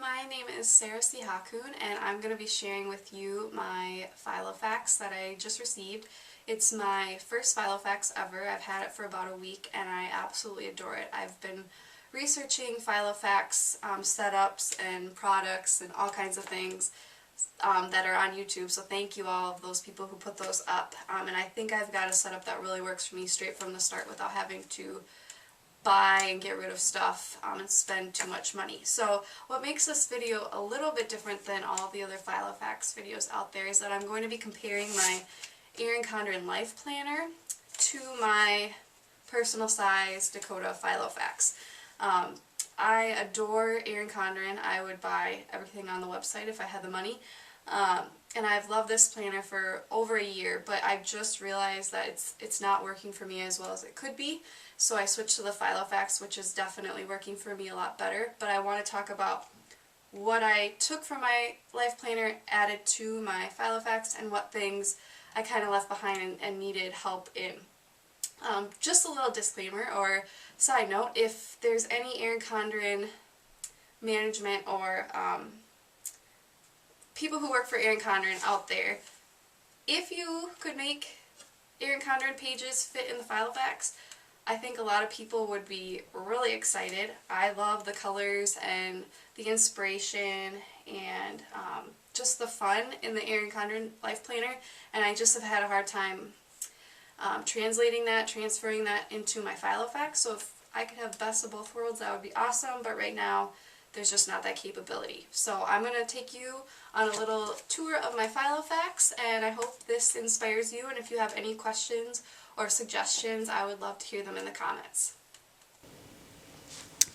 My name is Sarah C. Hakun, and I'm going to be sharing with you my Filofax that I just received. It's my first Filofax ever. I've had it for about a week and I absolutely adore it. I've been researching Filofax setups and products and all kinds of things that are on YouTube, so thank you all of those people who put those up. And I think I've got a setup that really works for me straight from the start without having to buy and get rid of stuff and spend too much money. So what makes this video a little bit different than all the other Filofax videos out there is that I'm going to be comparing my Erin Condren Life Planner to my personal size Dakota Filofax. I adore Erin Condren. I would buy everything on the website if I had the money. And I've loved this planner for over a year, but I've just realized that it's not working for me as well as it could be. So I switched to the Filofax, which is definitely working for me a lot better. But I want to talk about what I took from my life planner, added to my Filofax, and what things I kind of left behind and needed help in. Just a little disclaimer or side note, if there's any Erin Condren management or people who work for Erin Condren out there, if you could make Erin Condren pages fit in the Filofax, I think a lot of people would be really excited. I love the colors and the inspiration and just the fun in the Erin Condren Life Planner, and I just have had a hard time translating that, transferring that into my Filofax. So if I could have best of both worlds, that would be awesome, but right now there's just not that capability. So I'm going to take you on a little tour of my Filofax, and I hope this inspires you, and if you have any questions or suggestions, I would love to hear them in the comments.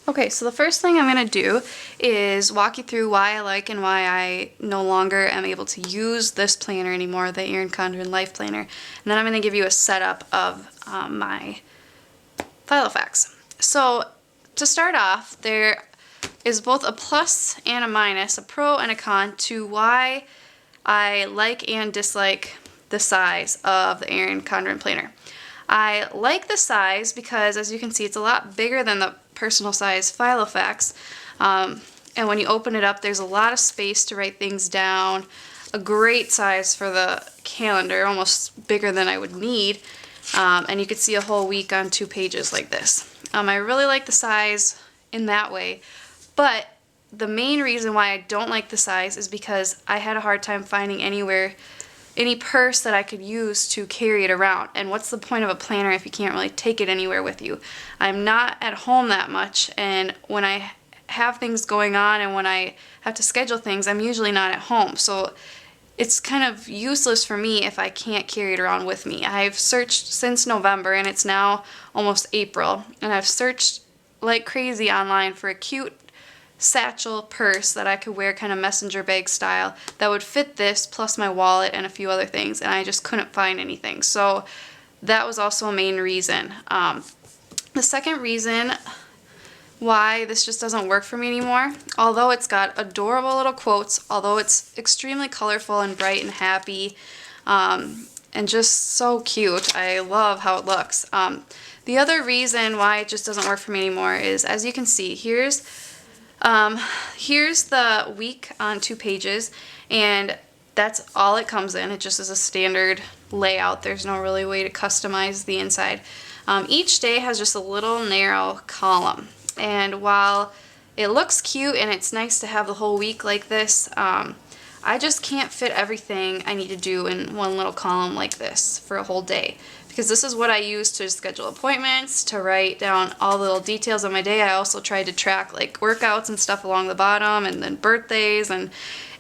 Okay, so the first thing I'm going to do is walk you through why I like and why I no longer am able to use this planner anymore, the Erin Condren Life Planner. And then I'm going to give you a setup of my Filofax. So to start off, there is both a plus and a minus, a pro and a con, to why I like and dislike the size of the Erin Condren planner. I like the size because, as you can see, it's a lot bigger than the personal size Filofax, and when you open it up, there's a lot of space to write things down. A great size for the calendar, almost bigger than I would need, and you could see a whole week on 2 pages like this. I really like the size in that way, but the main reason why I don't like the size is because I had a hard time finding any purse that I could use to carry it around. And what's the point of a planner if you can't really take it anywhere with you? I'm not at home that much, and when I have things going on and when I have to schedule things, I'm usually not at home. So it's kind of useless for me if I can't carry it around with me. I've searched since November, and it's now almost April, and I've searched like crazy online for a cute satchel purse that I could wear kind of messenger bag style that would fit this plus my wallet and a few other things, and I just couldn't find anything. So that was also a main reason. The second reason why this just doesn't work for me anymore, although it's got adorable little quotes, although it's extremely colorful and bright and happy, and just so cute, I love how it looks. The other reason why it just doesn't work for me anymore is, as you can see, here's the week on 2 pages, and that's all it comes in. It just is a standard layout. There's no really way to customize the inside. Each day has just a little narrow column, and while it looks cute and it's nice to have the whole week like this, I just can't fit everything I need to do in one little column like this for a whole day. Because this is what I use to schedule appointments, to write down all the little details of my day. I also tried to track like workouts and stuff along the bottom, and then birthdays, and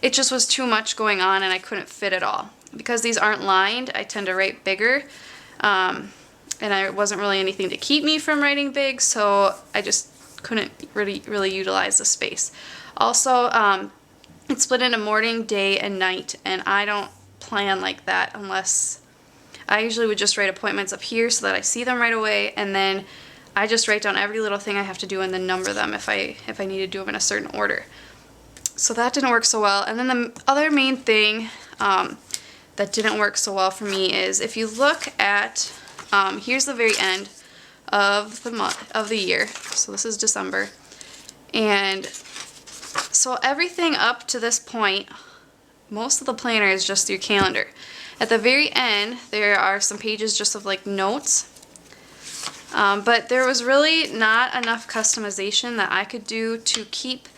it just was too much going on and I couldn't fit it all. Because these aren't lined, I tend to write bigger, and there wasn't really anything to keep me from writing big, so I just couldn't really utilize the space. Also, it's split into morning, day, and night, and I don't plan like that unless I usually would just write appointments up here so that I see them right away, and then I just write down every little thing I have to do and then number them if I need to do them in a certain order. So that didn't work so well. And then the other main thing that didn't work so well for me is, if you look at here's the very end of the year. So this is December, and so everything up to this point, most of the planner is just your calendar. At the very end, there are some pages just of like notes. But there was really not enough customization that I could do to keep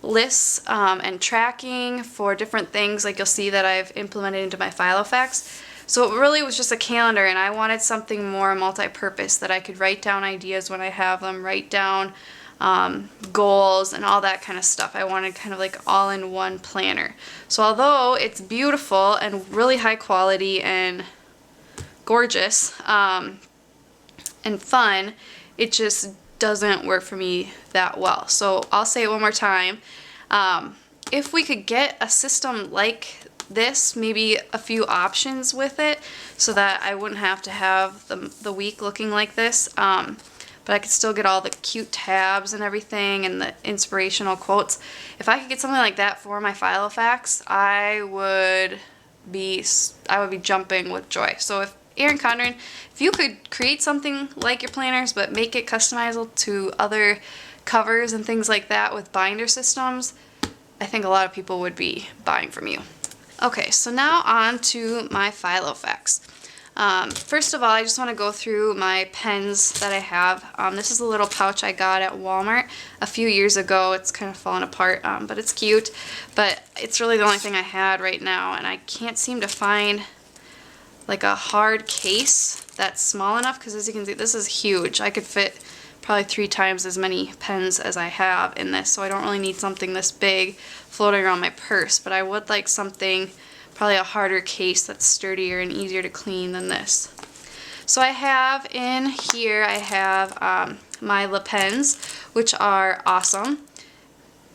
lists and tracking for different things like you'll see that I've implemented into my Filofax. So it really was just a calendar, and I wanted something more multi-purpose that I could write down ideas when I have them, write down goals and all that kind of stuff. I wanted kind of like all-in-one planner. So although it's beautiful and really high quality and gorgeous and fun, it just doesn't work for me that well. So I'll say it one more time. If we could get a system like this, maybe a few options with it so that I wouldn't have to have the week looking like this, but I could still get all the cute tabs and everything and the inspirational quotes. If I could get something like that for my Filofax, I would be jumping with joy. So if Erin Condren, if you could create something like your planners but make it customizable to other covers and things like that with binder systems, I think a lot of people would be buying from you. Okay, so now on to my Filofax. First of all, I just want to go through my pens that I have. This is a little pouch I got at Walmart a few years ago. It's kind of fallen apart, but it's cute. But it's really the only thing I had right now, and I can't seem to find like a hard case that's small enough, because as you can see, this is huge. I could fit probably 3 times as many pens as I have in this, so I don't really need something this big floating around my purse, but I would like something, probably a harder case that's sturdier and easier to clean than this. So I have in here, I have my Le Pens, which are awesome.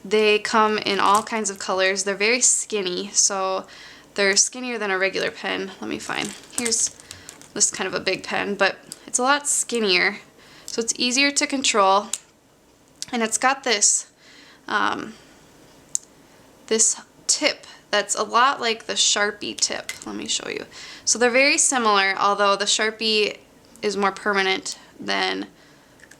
They come in all kinds of colors. They're very skinny, so they're skinnier than a regular pen. Let me find. Here's this kind of a big pen, but it's a lot skinnier, so it's easier to control. And it's got this this tip that's a lot like the Sharpie tip. Let me show you. So they're very similar, although the Sharpie is more permanent than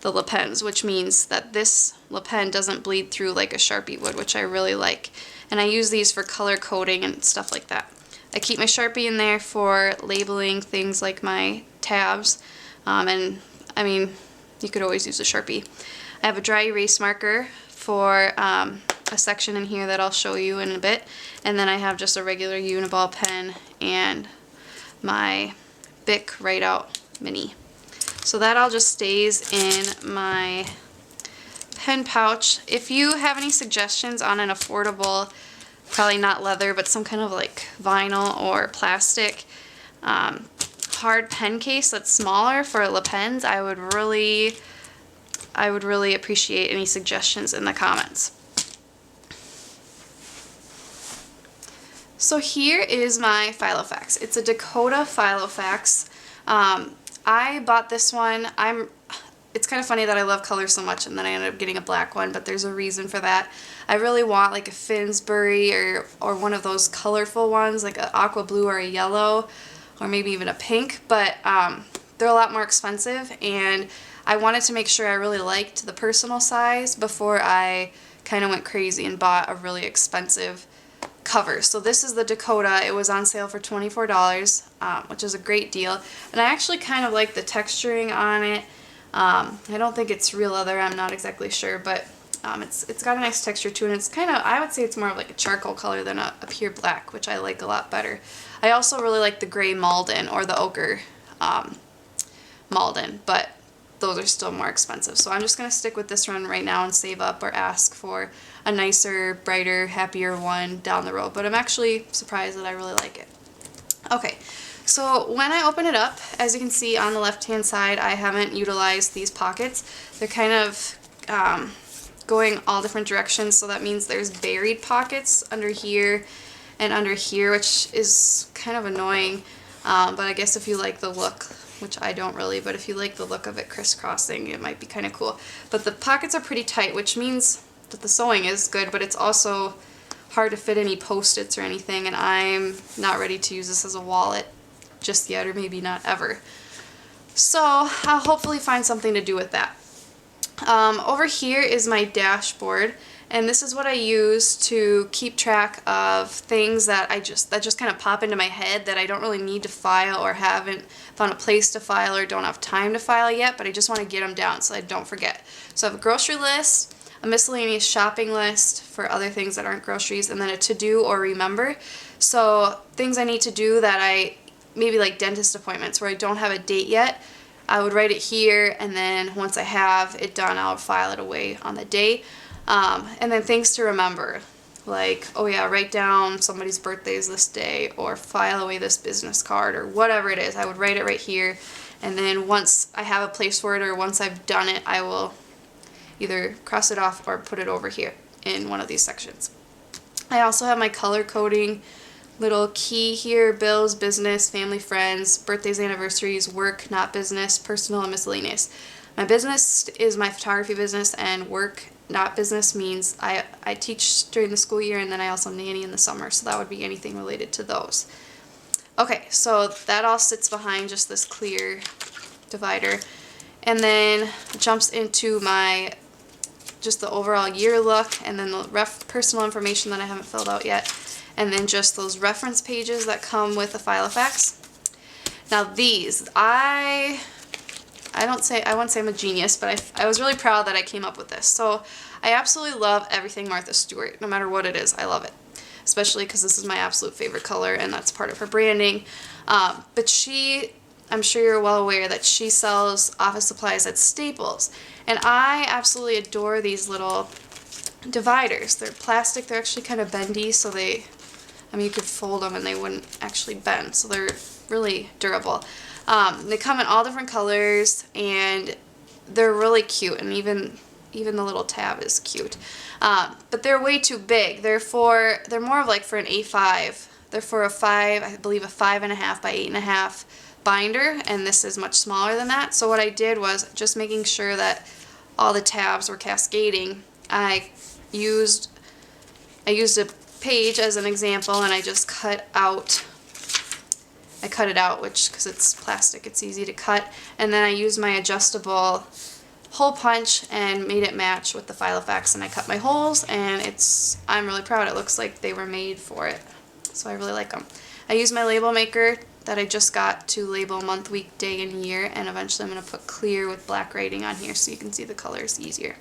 the Le Pens, which means that this Le Pen doesn't bleed through like a Sharpie would, which I really like. And I use these for color coding and stuff like that. I keep my Sharpie in there for labeling things like my tabs, and I mean, you could always use a Sharpie. I have a dry erase marker for a section in here that I'll show you in a bit, and then I have just a regular Uniball pen and my Bic Write Out Mini. So that all just stays in my pen pouch. If you have any suggestions on an affordable, probably not leather, but some kind of like vinyl or plastic hard pen case that's smaller for Le Pens, I would really appreciate any suggestions in the comments. So here is my Filofax. It's a Dakota Filofax. I bought this one. It's kind of funny that I love color so much and then I ended up getting a black one, but there's a reason for that. I really want like a Finsbury or one of those colorful ones, like an aqua blue or a yellow, or maybe even a pink, but they're a lot more expensive, and I wanted to make sure I really liked the personal size before I kind of went crazy and bought a really expensive cover. So this is the Dakota. It was on sale for $24, which is a great deal, and I actually kind of like the texturing on it. I don't think it's real leather, I'm not exactly sure, but it's got a nice texture to it, and it's kind of, I would say it's more of like a charcoal color than a pure black, which I like a lot better. I also really like the gray Malden or the ochre Malden, but those are still more expensive. So I'm just going to stick with this one right now and save up or ask for a nicer, brighter, happier one down the road, but I'm actually surprised that I really like it. Okay. So when I open it up, as you can see on the left-hand side, I haven't utilized these pockets. They're kind of going all different directions, so that means there's buried pockets under here and under here, which is kind of annoying, but I guess if you like the look, which I don't really, but if you like the look of it crisscrossing, it might be kind of cool. But the pockets are pretty tight, which means that the sewing is good, but it's also hard to fit any Post-its or anything, and I'm not ready to use this as a wallet just yet, or maybe not ever. So I'll hopefully find something to do with that. Over here is my dashboard, And this is what I use to keep track of things that just kind of pop into my head that I don't really need to file or haven't found a place to file or don't have time to file yet, but I just want to get them down so I don't forget. So I have a grocery list, a miscellaneous shopping list for other things that aren't groceries, and then a to-do or remember. So things I need to do that maybe like dentist appointments where I don't have a date yet, I would write it here, and then once I have it done, I'll file it away on the day. And then things to remember, like, oh yeah, write down somebody's birthdays this day, or file away this business card, or whatever it is. I would write it right here, and then once I have a place for it, or once I've done it, I will either cross it off or put it over here in one of these sections. I also have my color coding little key here: bills, business, family, friends, birthdays, anniversaries, work, not business, personal, and miscellaneous. My business is my photography business, and work, not business, means I teach during the school year, and then I also nanny in the summer, so that would be anything related to those. Okay, so that all sits behind just this clear divider, and then jumps into just the overall year look, and then the personal information that I haven't filled out yet, and then just those reference pages that come with the Filofax. Now these, I wouldn't say I'm a genius, but I was really proud that I came up with this. So I absolutely love everything Martha Stewart, no matter what it is. I love it, especially because this is my absolute favorite color, and that's part of her branding. But I'm sure you're well aware that she sells office supplies at Staples, and I absolutely adore these little dividers. They're plastic. They're actually kind of bendy, so you could fold them and they wouldn't actually bend, so they're really durable. They come in all different colors, and they're really cute, and even the little tab is cute. But they're way too big. They're more of like for an A5. They're for I believe a 5.5 by 8.5 binder, and this is much smaller than that. So what I did was, just making sure that all the tabs were cascading, I used a page as an example, and I just cut it out, because it's plastic, it's easy to cut, and then I used my adjustable hole punch and made it match with the Filofax, and I cut my holes, and I'm really proud. It looks like they were made for it, so I really like them. I use my label maker that I just got to label month, week, day, and year, and eventually I'm going to put clear with black writing on here so you can see the colors easier.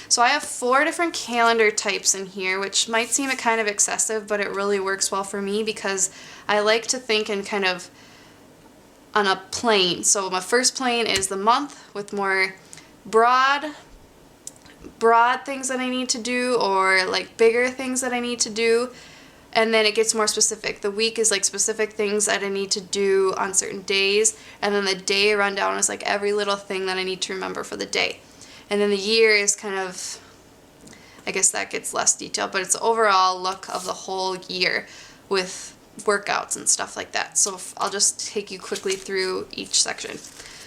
So I have 4 different calendar types in here, which might seem kind of excessive, but it really works well for me because I like to think in kind of on a plane. So my first plane is the month with more broad things that I need to do, or like bigger things that I need to do, and then it gets more specific. The week is like specific things that I need to do on certain days, and then the day rundown is like every little thing that I need to remember for the day. And then the year is kind of, I guess that gets less detailed, but it's the overall look of the whole year with workouts and stuff like that. So I'll just take you quickly through each section.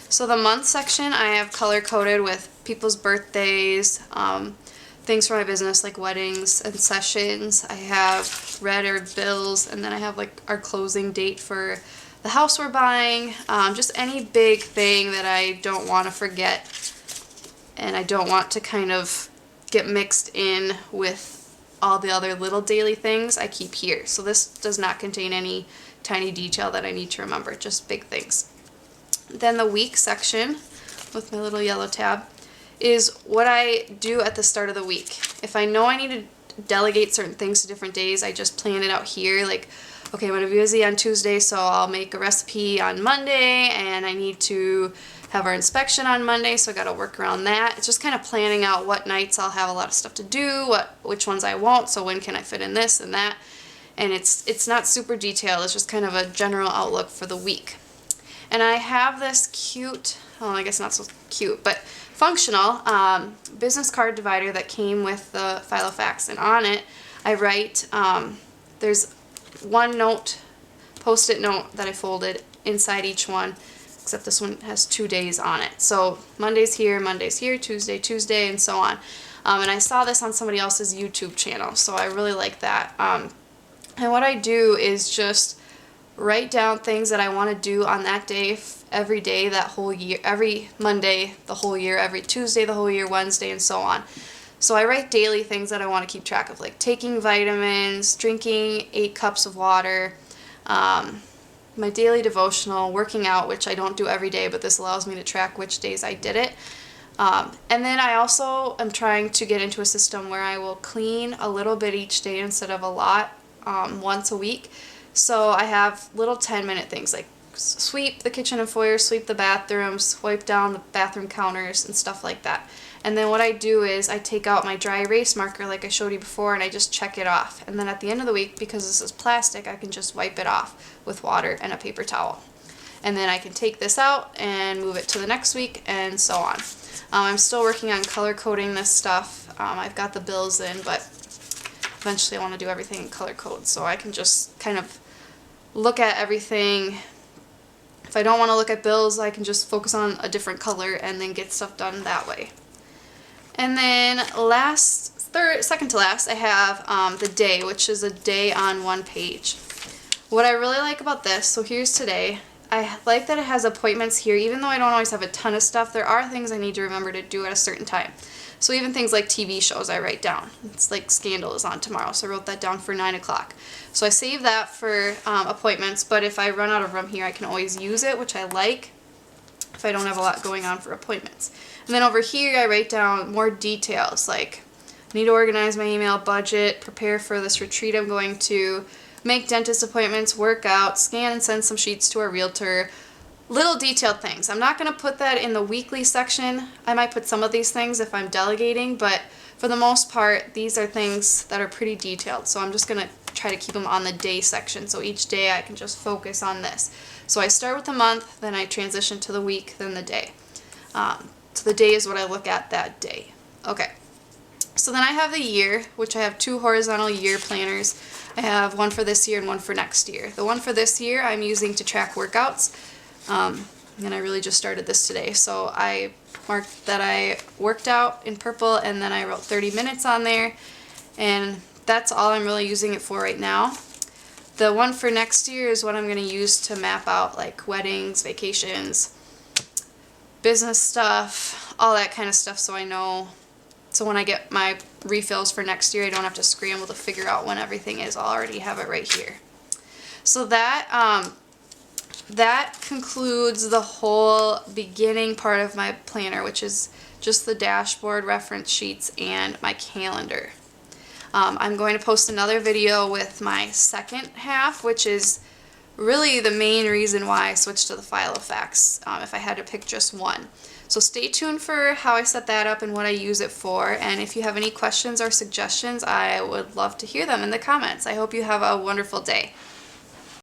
So the month section I have color coded with people's birthdays, things for my business like weddings and sessions. I have red are bills, and then I have like our closing date for the house we're buying, just any big thing that I don't want to forget and I don't want to kind of get mixed in with all the other little daily things, I keep here. So this does not contain any tiny detail that I need to remember, just big things. Then the week section with my little yellow tab is what I do at the start of the week. If I know I need to delegate certain things to different days, I just plan it out here. Like, okay, I'm going to be busy on Tuesday, so I'll make a recipe on Monday, and I need to have our inspection on Monday, so I got to work around that. It's just kind of planning out what nights I'll have a lot of stuff to do, which ones I won't, so when can I fit in this and that. And it's not super detailed, it's just kind of a general outlook for the week. And I have this cute, well, I guess not so cute, but functional business card divider that came with the Filofax, and on it I write, there's one post-it note that I folded inside each one, except this one has 2 days on it. So Monday's here, Tuesday, and so on. And I saw this on somebody else's YouTube channel, so I really like that. And what I do is just write down things that I want to do on that day, every day, that whole year, every Monday, the whole year, every Tuesday, the whole year, Wednesday, and so on. So I write daily things that I want to keep track of, like taking vitamins, drinking 8 cups of water, my daily devotional, working out, which I don't do every day, but this allows me to track which days I did it. And then I also am trying to get into a system where I will clean a little bit each day instead of a lot, once a week. So I have little 10-minute things like sweep the kitchen and foyer, sweep the bathrooms, wipe down the bathroom counters and stuff like that. And then what I do is I take out my dry erase marker like I showed you before, and I just check it off. And then at the end of the week, because this is plastic, I can just wipe it off with water and a paper towel. And then I can take this out and move it to the next week, and so on. I'm still working on color coding this stuff. I've got the bills in, but eventually I want to do everything in color code, so I can just kind of look at everything. If I don't want to look at bills, I can just focus on a different color and then get stuff done that way. And then second to last, I have the day, which is a day on one page. What I really like about this, so here's today. I like that it has appointments here. Even though I don't always have a ton of stuff, there are things I need to remember to do at a certain time. So even things like TV shows I write down. It's like Scandal is on tomorrow, so I wrote that down for 9 o'clock. So I save that for appointments, but if I run out of room here, I can always use it, which I like if I don't have a lot going on for appointments. And then over here, I write down more details, like I need to organize my email budget, prepare for this retreat I'm going to, make dentist appointments, work out, scan and send some sheets to a realtor. Little detailed things. I'm not going to put that in the weekly section. I might put some of these things if I'm delegating, but for the most part, these are things that are pretty detailed. So I'm just going to try to keep them on the day section. So each day I can just focus on this. So I start with the month, then I transition to the week, then the day. So the day is what I look at that day. Okay. So then I have the year, which I have 2 horizontal year planners. I have one for this year and one for next year. The one for this year I'm using to track workouts. And I really just started this today. So I marked that I worked out in purple, and then I wrote 30 minutes on there. And that's all I'm really using it for right now. The one for next year is what I'm going to use to map out like weddings, vacations, business stuff, all that kind of stuff, so I know. So when I get my refills for next year, I don't have to scramble to figure out when everything is. I'll already have it right here. So that concludes the whole beginning part of my planner, which is just the dashboard, reference sheets, and my calendar. I'm going to post another video with my second half, which is really the main reason why I switched to the Filofax, if I had to pick just one. So stay tuned for how I set that up and what I use it for, and if you have any questions or suggestions, I would love to hear them in the comments. I hope you have a wonderful day.